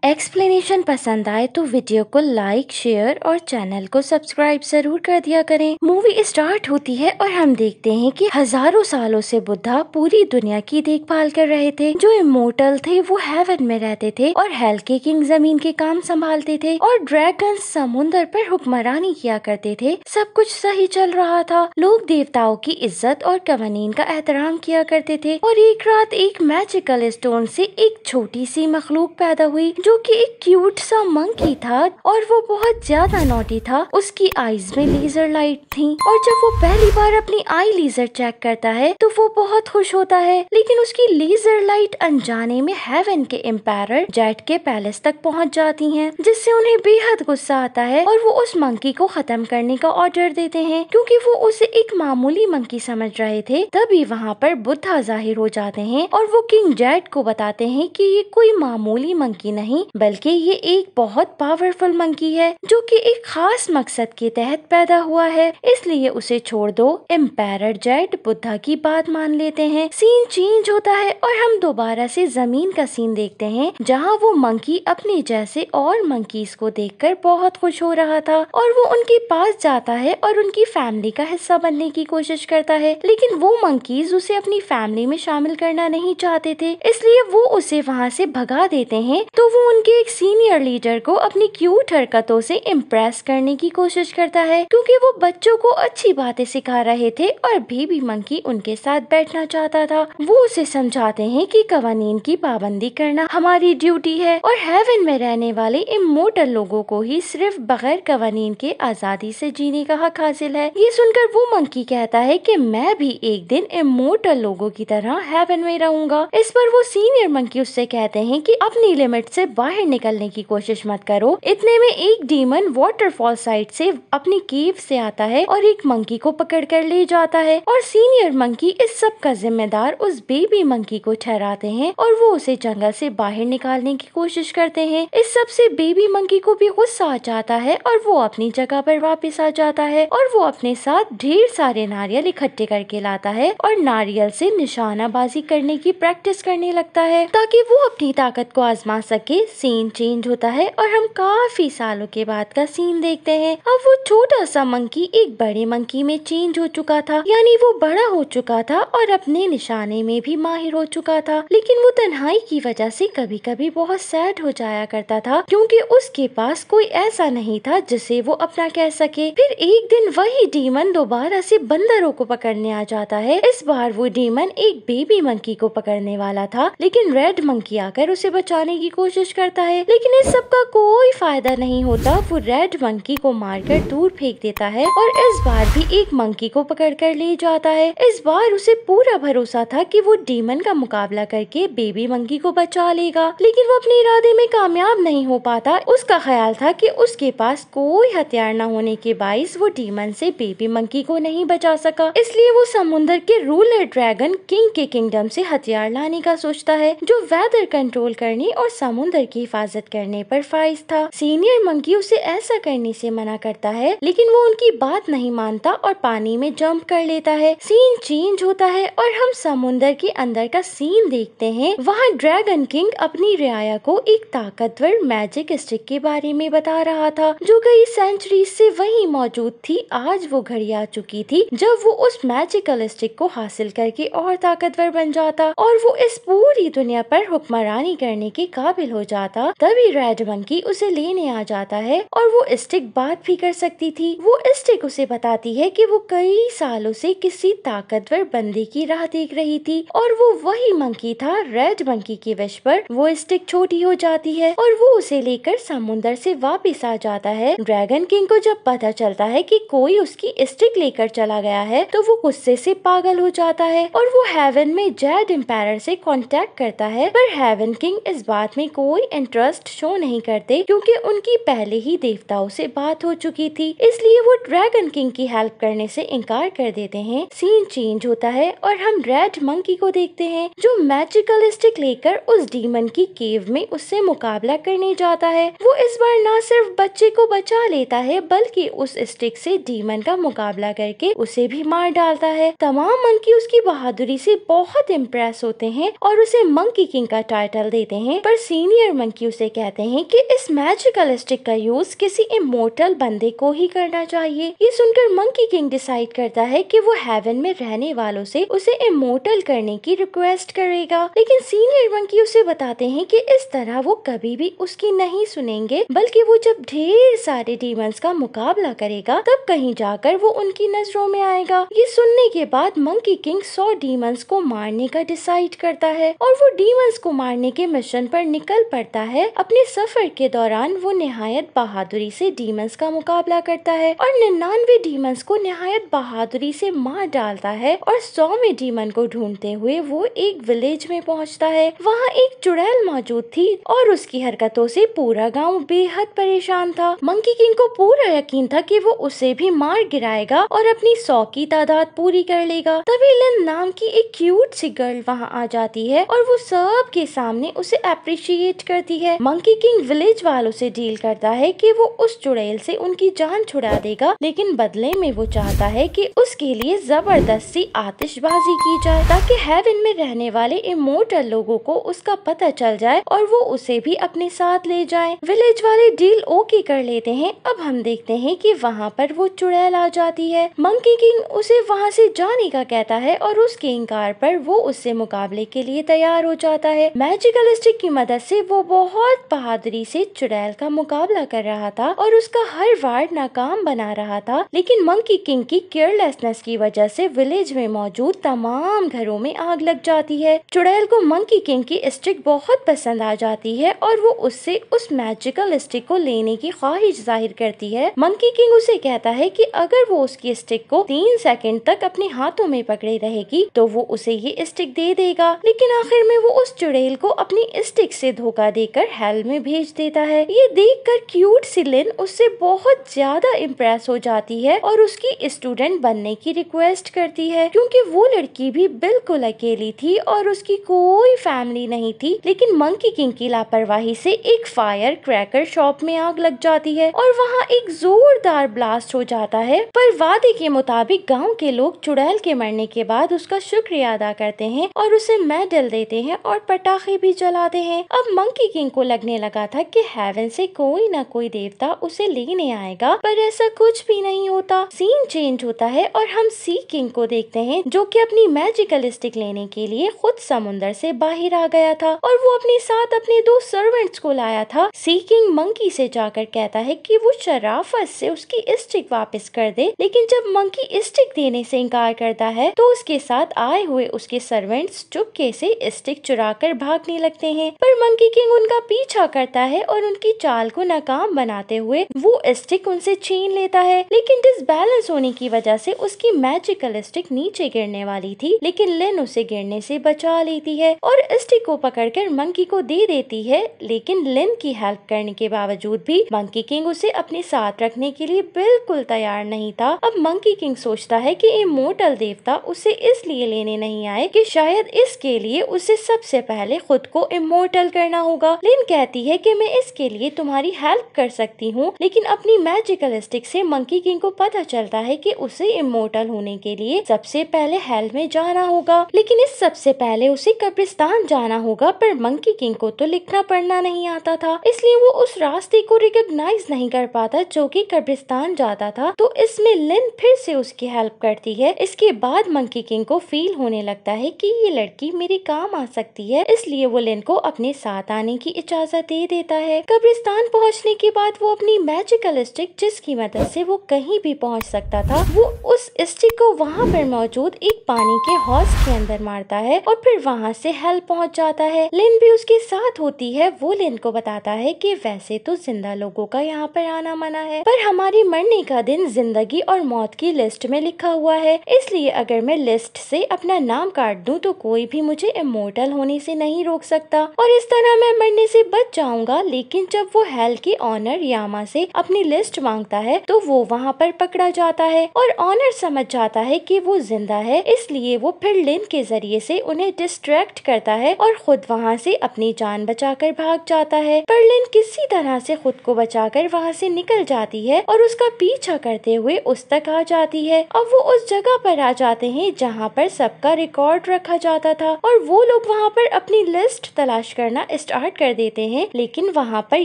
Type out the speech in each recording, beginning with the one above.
Explanation पसंद आए तो वीडियो को लाइक, शेयर और चैनल को सब्सक्राइब जरूर कर दिया करें। मूवी स्टार्ट होती है और हम देखते हैं कि हजारों सालों से बुद्धा पूरी दुनिया की देखभाल कर रहे थे। जो इमोर्टल थे वो हेवन में रहते थे और हेल के किंग जमीन के काम संभालते थे और ड्रैगन समुंदर पर हुक्मरानी किया करते थे। सब कुछ सही चल रहा था। लोग देवताओं की इज्जत और कवानीन का एहतराम किया करते थे और एक रात एक मैजिकल स्टोन से एक छोटी सी मखलूक पैदा हुई जो कि एक क्यूट सा मंकी था और वो बहुत ज्यादा नॉटी था। उसकी आईज में लेजर लाइट थी और जब वो पहली बार अपनी आई लेजर चेक करता है तो वो बहुत खुश होता है, लेकिन उसकी लेजर लाइट अनजाने में हेवन के एम्पायर जेट के पैलेस तक पहुंच जाती हैं, जिससे उन्हें बेहद गुस्सा आता है और वो उस मंकी को खत्म करने का ऑर्डर देते हैं क्योंकि वो उसे एक मामूली मंकी समझ रहे थे। तभी वहाँ पर बुद्धा जाहिर हो जाते हैं और वो किंग जेट को बताते हैं कि ये कोई मामूली मंकी नहीं बल्कि ये एक बहुत पावरफुल मंकी है जो कि एक खास मकसद के तहत पैदा हुआ है, इसलिए उसे छोड़ दो। एम्पायर जेट बुद्धा की बात मान लेते हैं। सीन चेंज होता है और हम दोबारा से जमीन का सीन देखते हैं जहाँ वो मंकी अपने जैसे और मंकीज को देखकर बहुत खुश हो रहा था और वो उनके पास जाता है और उनकी फैमिली का हिस्सा बनने की कोशिश करता है, लेकिन वो मंकीज उसे अपनी फैमिली में शामिल करना नहीं चाहते थे, इसलिए वो उसे वहाँ से भगा देते हैं। तो वो उनके एक सीनियर लीडर को अपनी क्यूट हरकतों से इम्प्रेस करने की कोशिश करता है क्योंकि वो बच्चों को अच्छी बातें सिखा रहे थे और बेबी मंकी उनके साथ बैठना चाहता था। वो उसे समझाते हैं कि कवानीन की पाबंदी करना हमारी ड्यूटी है और हेवन में रहने वाले इमोर्टल लोगों को ही सिर्फ बगैर कवानीन के आजादी से जीने का हक हासिल है। ये सुनकर वो मंकी कहता है कि मैं भी एक दिन इमोर्टल लोगों की तरह हेवन में रहूंगा। इस पर वो सीनियर मंकी उससे कहते हैं कि अपनी लिमिट से बाहर निकलने की कोशिश मत करो। इतने में एक डीमन वाटरफॉल साइड से अपनी केव से आता है और एक मंकी को पकड़कर ले जाता है और सीनियर मंकी इस सब का जिम्मेदार उस बेबी मंकी को ठहराते हैं और वो उसे जंगल से बाहर निकालने की कोशिश करते हैं। इस सब से बेबी मंकी को भी गुस्सा आ जाता है और वो अपनी जगह पर वापस आ जाता है और वो अपने साथ ढेर सारे नारियल इकट्ठे करके लाता है और नारियल से निशानाबाजी करने की प्रैक्टिस करने लगता है ताकि वो अपनी ताकत को आजमा सके। सीन चेंज होता है और हम काफी सालों के बाद का सीन देखते हैं। अब वो छोटा सा मंकी एक बड़े मंकी में चेंज हो चुका था, यानी वो बड़ा हो चुका था और अपने निशाने में भी माहिर हो चुका था, लेकिन वो तन्हाई की वजह से कभी कभी बहुत सैड हो जाया करता था क्योंकि उसके पास कोई ऐसा नहीं था जिसे वो अपना कह सके। फिर एक दिन वही डीमन दोबारा से बंदरों को पकड़ने आ जाता है। इस बार वो डीमन एक बेबी मंकी को पकड़ने वाला था, लेकिन रेड मंकी आकर उसे बचाने की कोशिश करता है, लेकिन इस सब का कोई फायदा नहीं होता। वो रेड मंकी को मारकर दूर फेंक देता है और इस बार भी एक मंकी को पकड़कर ले जाता है। इस बार उसे पूरा भरोसा था कि वो डीमन का मुकाबला करके बेबी मंकी को बचा लेगा, लेकिन वो अपने इरादे में कामयाब नहीं हो पाता। उसका ख्याल था कि उसके पास कोई हथियार न होने के बाइस वो डीमन से बेबी मंकी को नहीं बचा सका, इसलिए वो समुद्र के रूलर ड्रैगन किंग के किंगडम से हथियार लाने का सोचता है जो वेदर कंट्रोल करने और समुद्र की हिफाजत करने पर फाइज था। सीनियर मंकी उसे ऐसा करने से मना करता है, लेकिन वो उनकी बात नहीं मानता और पानी में जंप कर लेता है। सीन चेंज होता है और हम समुद्र के अंदर का सीन देखते हैं। वहाँ ड्रैगन किंग अपनी रियाया को एक ताकतवर मैजिक स्टिक के बारे में बता रहा था जो कई सेंचुरी से वहीं मौजूद थी। आज वो घड़ी आ चुकी थी जब वो उस मैजिकल स्टिक को हासिल करके और ताकतवर बन जाता और वो इस पूरी दुनिया पर हुक्मरानी करने के काबिल हो जाता। तभी रेड मंकी उसे लेने आ जाता है और वो स्टिक बात भी कर सकती थी। वो स्टिक उसे बताती है कि वो कई सालों से किसी ताकतवर बंदे की राह देख रही थी और वो वही मंकी था। रेड मंकी के विश पर वो स्टिक छोटी हो जाती है और वो उसे लेकर समुद्र से वापस आ जाता है। ड्रैगन किंग को जब पता चलता है कि कोई उसकी स्टिक लेकर चला गया है तो वो गुस्से से पागल हो जाता है और वो हेवन में जेड एम्पायर से कांटेक्ट करता है, पर हेवन किंग इस बात में कोई इंटरेस्ट शो नहीं करते क्योंकि उनकी पहले ही देवताओं से बात हो चुकी थी, इसलिए वो ड्रैगन किंग की हेल्प करने से इनकार कर देते हैं। सीन चेंज होता है और हम रेड मंकी को देखते हैं जो मैजिकल स्टिक लेकर उस डीमन की केव में उससे मुकाबला करने जाता है। वो इस बार न सिर्फ बच्चे को बचा लेता है बल्कि उस स्टिक से डीमन का मुकाबला करके उसे भी मार डालता है। तमाम मंकी उसकी बहादुरी से बहुत इम्प्रेस होते हैं और उसे मंकी किंग का टाइटल देते हैं, पर सीनियर मंकी उसे कहते हैं कि इस मैजिकल स्टिक का यूज किसी इमोर्टल बंदे को ही करना चाहिए। ये सुनकर मंकी किंग डिसाइड करता है कि वो हेवन में रहने वालों से उसे इमोर्टल करने की रिक्वेस्ट करेगा, लेकिन सीनियर मंकी उसे बताते हैं कि इस तरह वो कभी भी उसकी नहीं सुनेंगे, बल्कि वो जब ढेर सारे डीमंस का मुकाबला करेगा तब कहीं जाकर वो उनकी नजरों में आएगा। ये सुनने के बाद मंकी किंग 100 डीमंस को मारने का डिसाइड करता है और वो डीमंस को मारने के मिशन पर निकल पड़ता है। अपने सफर के दौरान वो निहायत बहादुरी से डीमंस का मुकाबला करता है और 99 डीमंस को निहायत बहादुरी से मार डालता है और 100वें डीमन को ढूंढते हुए वो एक विलेज में पहुंचता है। वहाँ एक चुड़ैल मौजूद थी और उसकी हरकतों से पूरा गांव बेहद परेशान था। मंकी किंग को पूरा यकीन था कि वो उसे भी मार गिराएगा और अपनी 100 की तादाद पूरी कर लेगा। तभी लिन नाम की एक क्यूट सी गर्ल वहाँ आ जाती है और वो सब के सामने उसे अप्रिशिएट करती है। मंकी किंग विलेज वालों से डील करता है कि वो उस चुड़ैल से उनकी जान छुड़ा देगा, लेकिन बदले में वो चाहता है कि उसके लिए जबरदस्ती आतिशबाजी की जाए ताकि हेवन में रहने वाले इमोर्टल लोगों को उसका पता चल जाए और वो उसे भी अपने साथ ले जाए। विलेज वाले डील ओके कर लेते हैं। अब हम देखते हैं कि वहाँ पर वो चुड़ैल आ जाती है। मंकी किंग उसे वहाँ से जाने का कहता है और उसके इनकार पर वो उससे मुकाबले के लिए तैयार हो जाता है। मैजिकल स्टिक की मदद से वो बहुत बहादुरी से चुड़ैल का मुकाबला कर रहा था और उसका हर वार नाकाम बना रहा था, लेकिन मंकी किंग की केयरलेसनेस की वजह से विलेज में मौजूद तमाम घरों में आग लग जाती है। चुड़ैल को मंकी किंग की स्टिक बहुत पसंद आ जाती है और वो उससे उस मैजिकल स्टिक को लेने की ख्वाहिश जाहिर करती है। मंकी किंग उसे कहता है कि अगर वो उसकी स्टिक को 3 सेकंड तक अपने हाथों में पकड़े रहेगी तो वो उसे ये स्टिक दे देगा, लेकिन आखिर में वो उस चुड़ैल को अपनी स्टिक से धोखा देकर हेल में भेज देता है। ये देखकर क्यूट सी लिन उससे बहुत ज्यादा इम्प्रेस हो जाती है और उसकी स्टूडेंट बनने की रिक्वेस्ट करती है, क्योंकि वो लड़की भी बिल्कुल अकेली थी और उसकी कोई फैमिली नहीं थी। लेकिन मंकी किंग की लापरवाही से एक फायर क्रैकर शॉप में आग लग जाती है और वहाँ एक जोरदार ब्लास्ट हो जाता है। पर वादे के मुताबिक गांव के लोग चुड़ैल के मरने के बाद उसका शुक्रिया अदा करते हैं और उसे मेडल देते हैं और पटाखे भी जलाते हैं। अब मंकी किंग को लगने लगा था कि हेवन से कोई ना कोई देवता उसे लेने आएगा, पर ऐसा कुछ भी नहीं होता। सीन चेंज होता है और हम सी किंग को देखते हैं जो कि अपनी मैजिकल स्टिक लेने के लिए खुद समुंदर से बाहर आ गया था और वो अपने साथ अपने 2 सर्वेंट्स को लाया था। सी किंग मंकी से जाकर कहता है कि वो शराफत से उसकी स्टिक वापस कर दे, लेकिन जब मंकी स्टिक देने से इनकार करता है तो उसके साथ आए हुए उसके सर्वेंट्स चुपके से स्टिक चुराकर भागने लगते हैं। पर मंकी किंग उनका पीछा करता है और उनकी चाल को नाकाम बनाते हुए वो स्टिक उनसे छीन लेता है, लेकिन डिसबैलेंस होने की वजह से उसकी मैजिकल स्टिक नीचे गिरने वाली थी, लेकिन लिन उसे गिरने से बचा लेती है और स्टिक को पकड़कर मंकी को दे देती है। लेकिन लिन की हेल्प करने के बावजूद भी मंकी किंग उसे अपने साथ रखने के लिए बिल्कुल तैयार नहीं था। अब मंकी किंग सोचता है कि इमोर्टल देवता उसे इसलिए लेने नहीं आए कि शायद इसके लिए उसे सबसे पहले खुद को इमोर्टल करना होगा। लिन कहती है कि मैं इसके लिए तुम्हारी हेल्प कर सकती हूँ, लेकिन अपनी मैजिकल स्टिक से मंकी किंग को पता चलता है कि उसे इमोर्टल होने के लिए सबसे पहले हेल में जाना होगा, लेकिन इस सबसे पहले उसे कब्रिस्तान जाना होगा। पर मंकी किंग को तो लिखना पढ़ना नहीं आता था, इसलिए वो उस रास्ते को रिकॉग्नाइज नहीं कर पाता जो कि कब्रिस्तान जाता था। तो इसमें लिन फिर से उसकी हेल्प करती है। इसके बाद मंकी किंग को फील होने लगता है कि ये लड़की मेरे काम आ सकती है, इसलिए वो लिन को अपने साथ आने की इजाजत दे देता है। कब्रिस्तान पहुंचने के बाद वो अपनी मैजिकल स्टिक जिसकी मदद से वो कहीं भी पहुंच सकता था, वो उस स्टिक को वहाँ पर मौजूद एक पानी के हौज के अंदर मारता है और फिर वहाँ से हेल पहुँच जाता है। लिन भी उसके साथ होती है। वो लिन को बताता है कि वैसे तो जिंदा लोगों का यहाँ पर आना मना है, पर हमारी मरने का दिन जिंदगी और मौत की लिस्ट में लिखा हुआ है, इसलिए अगर मैं लिस्ट से अपना नाम काट दूं तो कोई भी मुझे इमोर्टल होने से नहीं रोक सकता और इस तरह मैं मरने से बच जाऊंगा। लेकिन जब वो हेल के ऑनर यामा से अपनी लिस्ट मांगता है तो वो वहाँ पर पकड़ा जाता है और ऑनर समझ जाता है कि वो जिंदा है, इसलिए वो फिर लिन के जरिए से उन्हें डिस्ट्रैक्ट करता है और खुद वहाँ से अपनी जान बचाकर भाग जाता है। पर लिन किसी तरह से खुद को बचाकर वहाँ से निकल जाती है और उसका पीछा करते हुए उस तक आ जाती है। अब वो उस जगह पर आ जाते हैं जहाँ पर सबका रिकॉर्ड रखा जाता था और वो लोग वहाँ पर अपनी लिस्ट तलाश करना स्टार्ट कर देते हैं, लेकिन वहाँ पर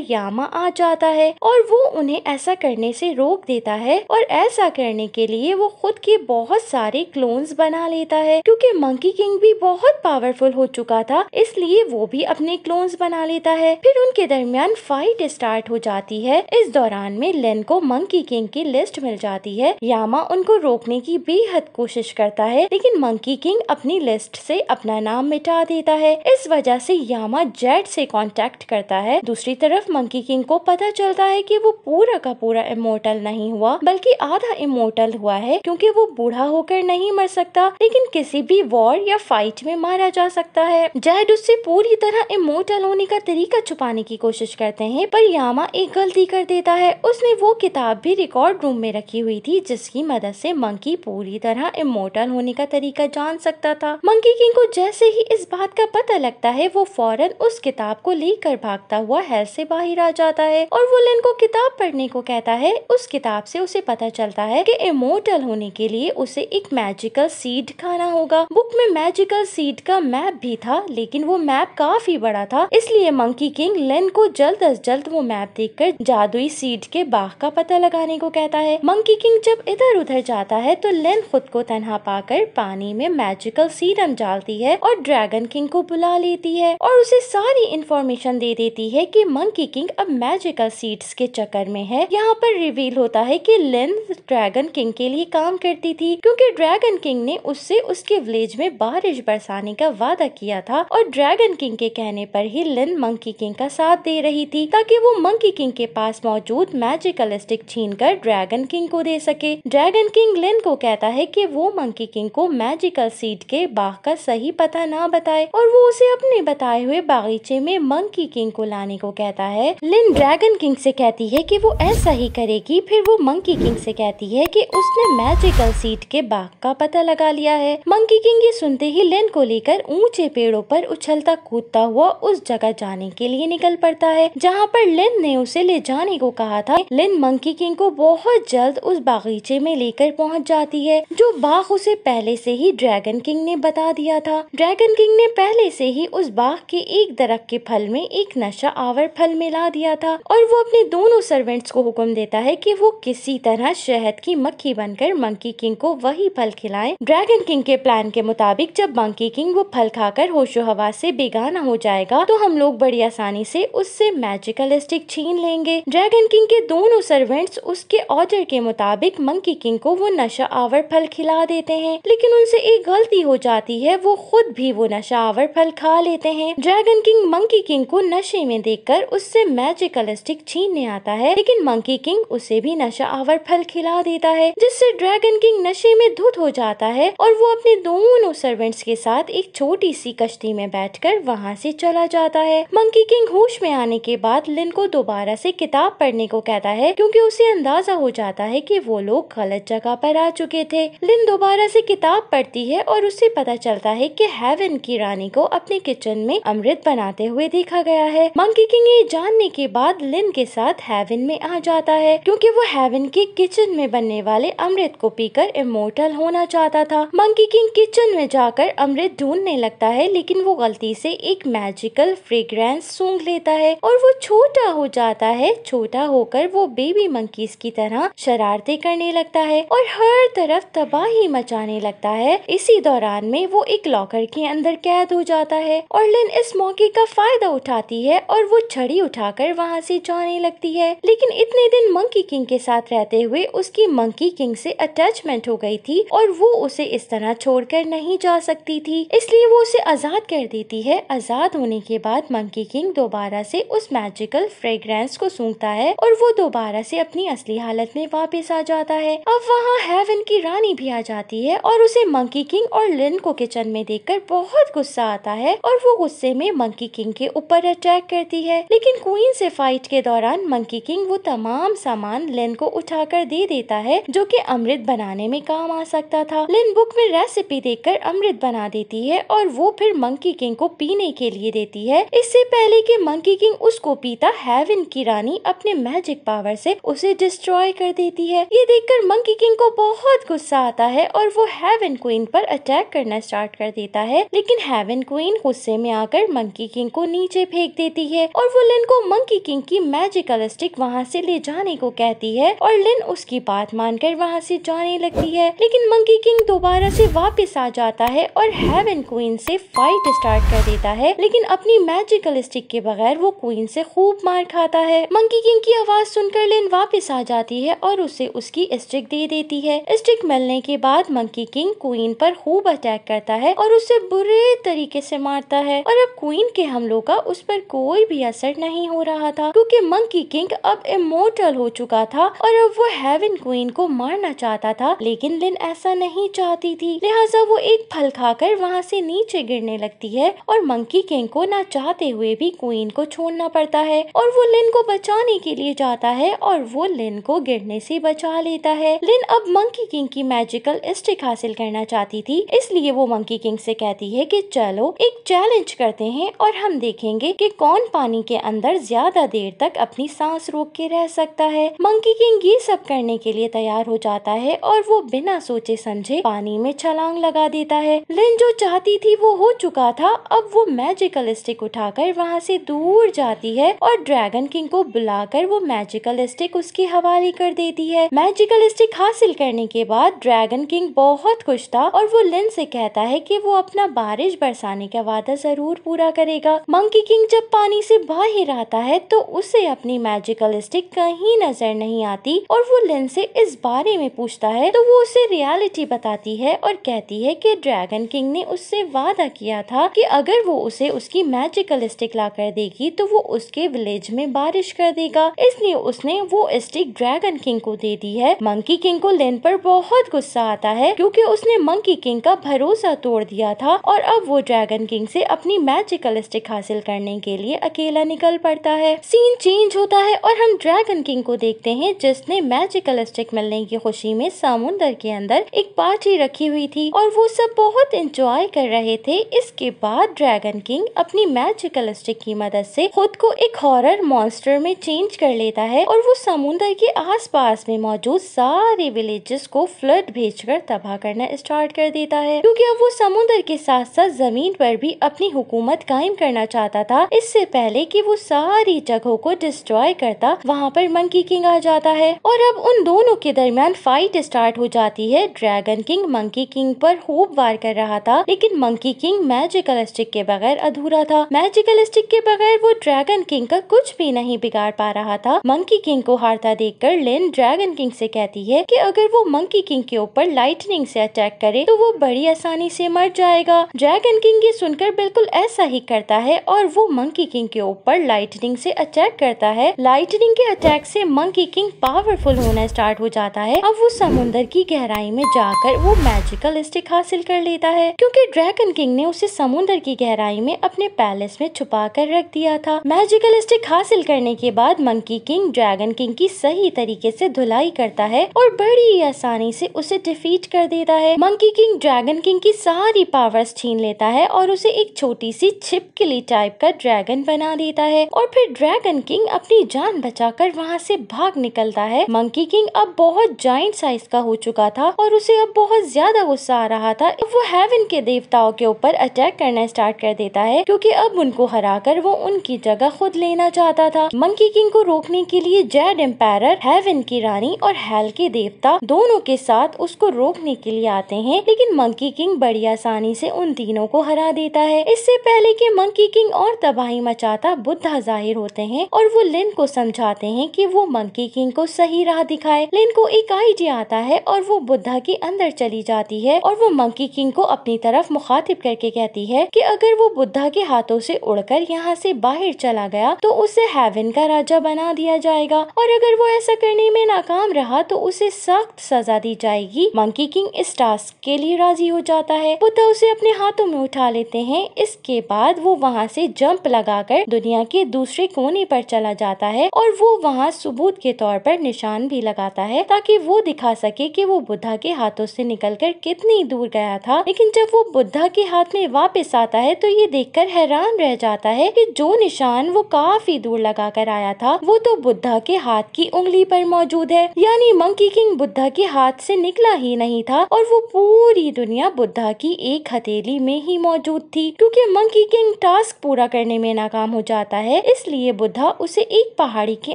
यामा आ जाता है और वो उन्हें ऐसा करने से रोक देता है और ऐसा करने के लिए वो खुद के बहुत सारे क्लोन्स बना लेता है। क्योंकि मंकी किंग भी बहुत पावरफुल हो चुका था, इसलिए वो भी अपने क्लोन्स बना लेता है। फिर उनके दरमियान फाइट स्टार्ट हो जाती है। इस दौरान में लेन को मंकी किंग की लिस्ट मिल जाती है। यामा उनको रोकने की बेहद कोशिश करता है, लेकिन मंकी किंग अपनी लिस्ट से अपना नाम मिटा देता है। इस वजह से यामा जेड से कांटेक्ट करता है। दूसरी तरफ मंकी किंग को पता चलता है कि वो पूरा का पूरा इमोर्टल नहीं हुआ, बल्कि आधा इमोर्टल हुआ है, क्योंकि वो बूढ़ा होकर नहीं मर सकता, लेकिन किसी भी वॉर या फाइट में मारा जा सकता है। जेड उससे पूरी तरह इमोर्टल होने का तरीका छुपाने की कोशिश करते हैं, पर यामा एक गलती कर देता है। उसने वो किताब भी रिकॉर्ड रूम में रखी हुई थी, जिसकी मदद से मंकी पूरी तरह इमोर्टल होने का तरीका जान सकता था। मंकी किंग को जैसे ही इस बात का पता लगता है, वो फौरन उस किताब को लेकर भागता हुआ हेल से बाहर आ जाता है और वो लेन को किताब पढ़ने को कहता है। उस किताब से उसे पता चलता है कि इमोर्टल होने के लिए उसे एक मैजिकल सीड खाना होगा। बुक में मैजिकल सीड का मैप भी था, लेकिन वो मैप काफी बड़ा था, इसलिए मंकी किंग लेन को जल्द अज जल्द वो मैप देखकर जादुई सीड के बाग का पता लगाने को कहता है। मंकी किंग जब इधर उधर जाता है तो लेन खुद को तन्हा पाकर पानी में मैजिकल सीरम डालती है और ड्रैगन किंग को बुला लेती है और उसे सारी इंफॉर्मेशन दे देती है कि मंकी किंग अब मैजिकल सीड्स के चक्कर में है। यहाँ पर रिवील होता है कि लेन ड्रैगन किंग के लिए काम करती थी, क्योंकि ड्रैगन किंग ने उससे उसके विलेज में बारिश बरसाने का वादा किया था और ड्रैगन किंग के कहने पर ही लेन मंकी किंग का साथ दे रही थी, ताकि वो मंकी किंग के पास मौजूद मैजिकल स्टिक छीनकर ड्रैगन किंग को दे सके। ड्रैगन किंग लेन को कहता है कि वो मंकी किंग को मैजिकल सीड के बाग का सही पता ना बताए और वो उसे अपने बताए हुए बागीचे में मंकी किंग को लाने को कहता है। लेन ड्रैगन किंग से कहती है कि वो ऐसा ही करेगी। फिर वो मंकी किंग से कहती है कि उसने मैजिकल सीड के बाग का पता लगा लिया है। मंकी किंग ये सुनते ही लेन को लेकर ऊंचे पेड़ों पर उछलता कूदता हुआ उस जगह जाने के लिए निकल पड़ता है जहाँ पर लेन ने उसे ले जाने को कहा था। लेन मंकी किंग को बहुत जल्द उस बागीचे में लेकर पहुँच जाती है, जो बाग उसे पहले से ही ड्रैगन किंग ने बता दिया था। ड्रैगन किंग ने पहले से ही उस बाग के एक दरख्त के फल में एक नशा आवर फल मिला दिया था और वो अपने दोनों सर्वेंट्स को हुक्म देता है कि वो किसी तरह शहद की मक्खी बनकर मंकी किंग को वही फल खिलाएं। ड्रैगन किंग के प्लान के मुताबिक जब मंकी किंग वो फल खाकर होशो हवास से बेगाना हो जाएगा, तो हम लोग बड़ी आसानी से उससे मैजिकल स्टिक छीन लेंगे। ड्रैगन किंग के दोनों सर्वेंट्स उसके ऑर्डर के मुताबिक मंकी किंग को वो नशा आवर फल खिला देते हैं, लेकिन उनसे एक गलती हो जाती है, वो खुद भी वो नशा आवर फल खा लेते हैं। ड्रैगन किंग मंकी किंग को नशे में देखकर उससे मैजिकल स्टिक छीनने आता है, लेकिन मंकी किंग उसे भी नशा आवर फल खिला देता है, जिससे ड्रैगन किंग नशे में धुत हो जाता है और वो अपने दोनों सर्वेंट्स के साथ एक छोटी सी कश्ती में बैठकर वहाँ से चला जाता है। मंकी किंग होश में आने के बाद लिन को दोबारा से किताब पढ़ने को कहता है, क्योंकि उसे अंदाजा हो जाता है कि वो लोग गलत जगह पर आ चुके थे। लिन दोबारा से किताब पढ़ती है और उसे पता चलता है कि हेवन की रानी को अपने किचन में अमृत बनाते हुए देखा गया है। मंकी किंग ये जानने के बाद लिन के साथ हेवन में आ जाता है, क्योंकि वो हेवन के किचन में बनने वाले अमृत को पीकर इमोर्टल होना चाहता था। मंकी किंग किचन में जाकर अमृत ढूंढने लगता है, लेकिन वो गलती से एक मैजिकल फ्रेग्रेंस सूंघ लेता है और वो छोटा हो जाता है। छोटा होकर वो बेबी मंकीज की तरह शरारतें करने लगता है और हर तरफ तबाही मचाने लगता है। इसी दौरान में वो एक लॉकर के अंदर कैद हो जाता है और लिन इस मौके का फायदा उठाती है और वो छड़ी उठाकर वहाँ से जाने लगती है। लेकिन इतने दिन मंकी किंग के साथ रहते हुए उसकी मंकी किंग से अटैचमेंट हो गई थी और वो उसे इस तरह छोड़कर नहीं जा सकती थी, इसलिए वो उसे आजाद कर देती है। आजाद होने के बाद मंकी किंग दोबारा से उस मैजिकल फ्रेग्रेंस को सूंघता है और वो दोबारा से अपनी असली हालत में वापस आ जाता है। अब वहाँ हेवन की रानी भी आ जाती है और उसे मंकी किंग और लिन को किचन में देखकर बहुत गुस्सा आता है और वो गुस्से में मंकी किंग के ऊपर अटैक करती है। लेकिन क्वीन से फाइट के दौरान मंकी किंग वो तमाम सामान लिन को उठाकर दे देता है, जो कि अमृत बनाने में काम आ सकता था। लिन बुक में रेसिपी देखकर अमृत बना देती है और वो फिर मंकी किंग को पीने के लिए देती है। इससे पहले कि मंकी किंग उसको पीता, हेवन की रानी अपने मैजिक पावर से उसे डिस्ट्रॉय कर देती है। ये देखकर मंकी किंग को बहुत गुस्सा आता है और वो हेवन क्वीन पर अटैक करना स्टार्ट कर देता है, लेकिन हेवन क्वीन गुस्से में आकर मंकी किंग को को नीचे फेंक देती है और वो लिन को मंकी किंग की मैजिकल स्टिक वहाँ से ले जाने को कहती है और लिन उसकी बात मानकर वहाँ से जाने लगती है। लेकिन मंकी किंग दोबारा से वापस आ जाता है और हेवन क्वीन से फाइट स्टार्ट कर देता है, लेकिन अपनी मैजिकल स्टिक के बगैर वो क्वीन से खूब मार खाता है। मंकी किंग की आवाज सुनकर लिन वापस आ जाती है और उसे उसकी स्टिक दे देती है। स्टिक मिलने के बाद मंकी किंग क्वीन पर खूब अटैक करता है और उसे बुरे तरीके से मारता है और अब क्वीन के हमलों का उस पर कोई भी असर नहीं हो रहा था, क्योंकि मंकी किंग अब इमोर्टल हो चुका था और अब वो हेवन क्वीन को मारना चाहता था, लेकिन लिन ऐसा नहीं चाहती थी। लिहाजा वो एक फल खाकर वहाँ से नीचे गिरने लगती है और मंकी किंग को ना चाहते हुए भी क्वीन को छोड़ना पड़ता है और वो लिन को बचाने के लिए जाता है और वो लिन को गिरने से बचा लेता है। लिन अब मंकी किंग की मैजिकल स्टिक हासिल करना चाहती थी, इसलिए वो मंकी किंग से कहती है कि चलो एक चैलेंज करते हैं और हम देखेंगे कि कौन पानी के अंदर ज्यादा देर तक अपनी सांस रोक के रह सकता है। मंकी किंग ये सब करने के लिए तैयार हो जाता है और वो बिना सोचे समझे पानी में छलांग लगा देता है। लिन जो चाहती थी वो हो चुका था। अब वो मैजिकल स्टिक उठाकर वहाँ से दूर जाती है और ड्रैगन किंग को बुलाकर वो मैजिकल स्टिक उसके हवाले कर देती है। मैजिकल स्टिक हासिल करने के बाद ड्रैगन किंग बहुत खुश था और वो लिन से कहता है कि वो अपना बारिश बरसाने का वादा जरूर पूरा करेगा। मंकी किंग जब पानी से बाहर आता है तो उसे अपनी मैजिकल स्टिक कहीं नजर नहीं आती और वो लिन से इस बारे में पूछता है तो वो उसे रियलिटी बताती है और कहती है कि ड्रैगन किंग ने उससे वादा किया था कि अगर वो उसे उसकी मैजिकल स्टिक ला कर देगी तो वो उसके विलेज में बारिश कर देगा, इसलिए उसने वो स्टिक ड्रैगन किंग को दे दी है। मंकी किंग को लिन पर बहुत गुस्सा आता है क्योंकि उसने मंकी किंग का भरोसा तोड़ दिया था और अब वो ड्रैगन किंग से अपनी मैजिकल स्टिक हासिल करने के लिए अकेला निकल पड़ता है। सीन चेंज होता है और हम ड्रैगन किंग को देखते हैं जिसने मैजिकल स्टिक मिलने की खुशी में समुद्र के अंदर एक पार्टी रखी हुई थी और वो सब बहुत एंजॉय कर रहे थे। इसके बाद ड्रैगन किंग अपनी मैजिकल स्टिक की मदद से खुद को एक हॉरर मॉन्स्टर में चेंज कर लेता है और वो समुद्र के आसपास में मौजूद सारे विलेजेस को फ्लड भेजकर तबाह करना स्टार्ट कर देता है, क्योंकि अब वो समुद्र के साथ साथ जमीन पर भी अपनी हुकूमत कायम करना चाहता था। इससे पहले कि वो सारी जगहों को डिस्ट्रॉय करता, वहाँ पर मंकी किंग आ जाता है और अब उन दोनों के दरमियान फाइट स्टार्ट हो जाती है। ड्रैगन किंग मंकी किंग पर खूब वार कर रहा था, लेकिन मंकी किंग मैजिकल स्टिक के बगैर अधूरा था। मैजिकल स्टिक के बगैर वो ड्रैगन किंग का कुछ भी नहीं बिगाड़ पा रहा था। मंकी किंग को हारता देखकर लिन ड्रैगन किंग से कहती है कि अगर वो मंकी किंग के ऊपर लाइटनिंग से अटैक करे तो वो बड़ी आसानी से मर जाएगा। ड्रैगन किंग ये सुनकर बिल्कुल ऐसा ही करता है और वो मंकी किंग के ऊपर लाइटनिंग से अटैक करता है। लाइटनिंग के अटैक से मंकी किंग पावरफुल होना स्टार्ट हो जाता है। अब वो समुद्र की गहराई में जाकर वो मैजिकल स्टिक हासिल कर लेता है, क्योंकि ड्रैगन किंग ने उसे समुद्र की गहराई में अपने पैलेस में छुपा कर रख दिया था। मैजिकल स्टिक हासिल करने के बाद मंकी किंग ड्रैगन किंग की सही तरीके से धुलाई करता है और बड़ी आसानी से उसे डिफीट कर देता है। मंकी किंग ड्रैगन किंग की सारी पावर्स छीन लेता है और उसे एक छोटी सी छिपकली टाइप का ड्रैगन बना देता है और फिर ड्रैगन किंग अपनी जान बचाकर वहाँ से भाग निकलता है। मंकी किंग अब बहुत जायंट साइज का हो चुका था और उसे अब बहुत ज्यादा गुस्सा आ रहा था। वो हेवन के देवताओं के ऊपर अटैक करना स्टार्ट कर देता है, क्योंकि अब उनको हराकर वो उनकी जगह खुद लेना चाहता था। मंकी किंग को रोकने के लिए जेड एम्पायर, हेवन की रानी और हेल के देवता दोनों के साथ उसको रोकने के लिए आते हैं, लेकिन मंकी किंग बड़ी आसानी से उन तीनों को हरा देता है। इससे पहले कि मंकी किंग और तबाही मचाता बुद्धा जाहिर होते हैं और वो लिन को समझाते हैं कि वो मंकी किंग को सही राह दिखाए। लिन को एक आइडिया आता है और वो बुद्धा के अंदर चली जाती है और वो मंकी किंग को अपनी तरफ मुखातिब करके कहती है कि अगर वो बुद्धा के हाथों से उड़कर यहाँ से बाहर चला गया तो उसे हेवन का राजा बना दिया जाएगा और अगर वो ऐसा करने में नाकाम रहा तो उसे सख्त सजा दी जाएगी। मंकी किंग इस टास्क के लिए राजी हो जाता है। बुद्धा उसे अपने हाथों में उठा लेते हैं। इसके बाद वो वहाँ से जंप लगाकर दुनिया के दूसरे कोने पर चला जाता है और वो वहाँ सबूत के तौर पर निशान भी लगाता है ताकि वो दिखा सके कि वो बुद्धा के हाथों से निकलकर कितनी दूर गया था। लेकिन जब वो बुद्धा के हाथ में वापस आता है तो ये देखकर हैरान रह जाता है कि जो निशान वो काफी दूर लगाकर आया था वो तो बुद्धा के हाथ की उंगली पर मौजूद है। यानी मंकी किंग बुद्धा के हाथ से निकला ही नहीं था और वो पूरी दुनिया बुद्धा की एक हथेली में ही मौजूद थी। क्योंकि मंकी किंग टास्क टास्क पूरा करने में नाकाम हो जाता है, इसलिए बुद्धा उसे एक पहाड़ी के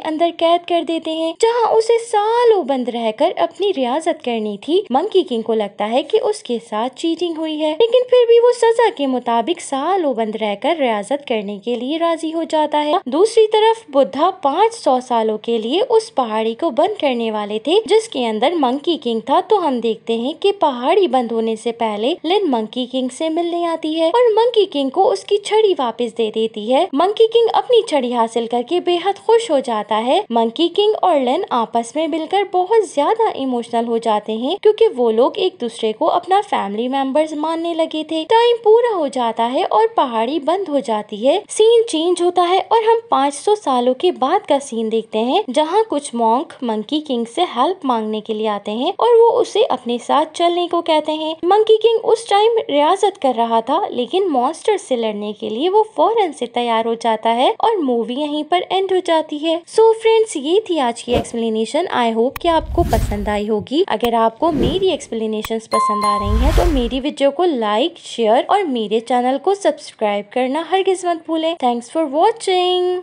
अंदर कैद कर देते हैं, जहाँ उसे सालों बंद रहकर अपनी रियाजत करनी थी। मंकी किंग को लगता है कि उसके साथ चीटिंग हुई है, लेकिन फिर भी वो सजा के मुताबिक सालों बंद रहकर रियाजत करने के लिए राजी हो जाता है। दूसरी तरफ बुद्धा 500 सालों के लिए उस पहाड़ी को बंद करने वाले थे, जिसके अंदर मंकी किंग था। तो हम देखते हैं कि पहाड़ी बंद होने से पहले लिन मंकी किंग से मिलने आती है और मंकी किंग को उसकी छड़ी वापस दे देती है। मंकी किंग अपनी छड़ी हासिल करके बेहद खुश हो जाता है। मंकी किंग और लिन आपस में मिलकर बहुत ज्यादा इमोशनल हो जाते हैं, क्योंकि वो लोग एक दूसरे को अपना फैमिली मेंबर्स मानने लगे थे। टाइम पूरा हो जाता है और पहाड़ी बंद हो जाती है। सीन चेंज होता है और हम 500 सालों के बाद का सीन देखते हैं, जहाँ कुछ मॉन्क मंकी किंग से हेल्प मांगने के लिए आते हैं और वो उसे अपने साथ चलने को कहते हैं। मंकी किंग उस टाइम रियाजत कर रहा था, लेकिन मॉन्स्टर से लड़ने के लिए वो फौरन से तैयार हो जाता है और मूवी यहीं पर एंड हो जाती है। सो फ्रेंड्स, ये थी आज की एक्सप्लेनेशन। आई होप कि आपको पसंद आई होगी। अगर आपको मेरी एक्सप्लेनेशंस पसंद आ रही हैं तो मेरी वीडियो को लाइक, शेयर और मेरे चैनल को सब्सक्राइब करना हरगिज मत भूलें। Thanks for watching.